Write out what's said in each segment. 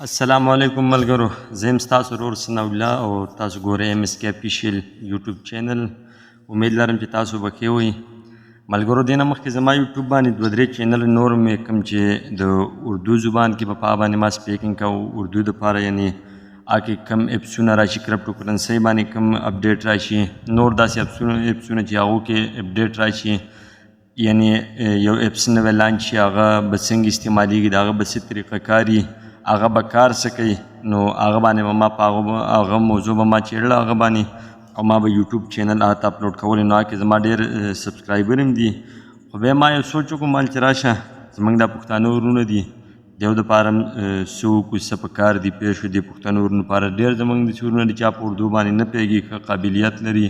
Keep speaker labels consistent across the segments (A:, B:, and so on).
A: السلام علیکم ملګرو، زه یم ستاسو ورور ثناء الله او تاسو ګورئ MSK افیشیل یوټیوب چینل. امید لرم چې تاسو به ښه وئ. ملګرو دې نه مخکې زما یوټیوب باندې 2-3 چینل نور مې کوم چې د اردو زبان کې په باندې ما سپیکینګ کوو اردو دپاره، یعنې هغه کې کوم اپسونه راشي کرپټو کرنسۍ باندې کوم اپډیټ راشي، نور داسې اپسونه چې هغو کې اپډیټ راشي، یعنې یو اپس نوی لانچ شي هغه به څنګه استعمالیږي، د هغه به څه طریقه کار وي، هغه به کار څه کوي، نو هغه باندې به ما په هغه موضوع به ما څېړله هغه باندې، او ما به یوټیوب چینل هغه ته اپلوډ کولی. نو هغه کې زما ډېر سبسکرایبر هم دي. خو بیا ما یو سوچ وکړو مال چې راشه زموږ دا پښتانه ورونه دي، د یو دپاره هم څه وکړو، څه پکار دي پوه شو. د پښتنو ورونو لپاره ډېر زموږ داسې ورونه دي چې هغه په اردو باندې نه پوهېږي، ښه قابلیت لري.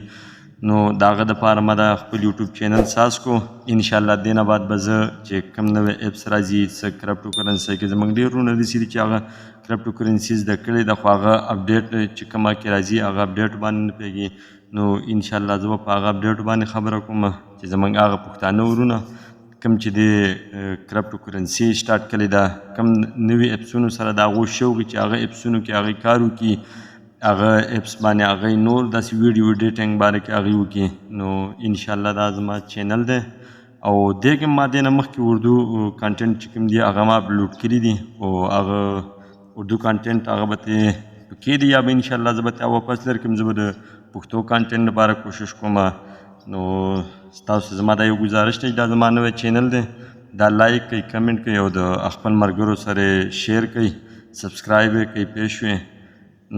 A: نو د هغه دپاره ما دا خپل یوټیوب چینل ساز کړو. انشاءالله دې نه بعد به زه چې کوم نوی اپس راځي، څه کرپټو کرنسۍ کې زموږ ډېر ورونه داسې دي چې هغه کرپټو کرنسي زده کړې ده، خو هغه اپډیټ چې کومه کې راځي هغه اپډیټ باندې نه پوهېږي. نو انشاءالله زه به په هغه اپډیټ باندې خبره کوم چې زموږ هغه پښتانه ورونه کوم چې د کرپټو کرنسي سټارټ کړې ده، کوم نوي اپسونو سره د هغو شوق چې هغه اپسونو کې هغوی کار وکړي، هغه اپس باندې هغوی نور داسې ویډیو ایډیټینګ باره کې هغوی وکړي. نو انشاءالله دا زما چینل دی او دې کې ما دې نه مخکې اردو کانټینټ چې کوم دي هغه ما اپلوډ کړي دي، او هغه اردو کانټینټ هغه به ترې پکې دي، یا به انشاءالله زه به ترې واپس درکړم. زه به د پښتو کانټینټ لپاره کوشش کوم. نو ستاسو زما دا یو ګزارش دی چې دا زما نوی چینل دی، دا لایک کوئ، کمنټ کوئ او د خپل ملګرو سره شیر کوئ، سبسکرایب یې کوئ پوه شوې.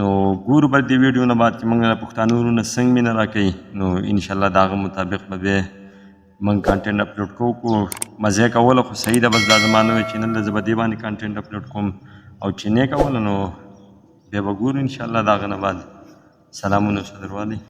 A: نو ګورو به دې ویډیو نه بعد چې موږ د پښتانه ورونه څنګه مینه راکوي، نو انشاءالله د هغه مطابق به بیا موږ کانټینټ اپلوډ کوو. مزه یې کوله خو صحیح ده، بس دا زما نوی چینل دی، زه به دې باندې کانټینټ اپلوډ کوم. او چې نه یې کوله نو بیا به ګورو انشاءالله د هغه نه بعد. سلامونه صدروالی.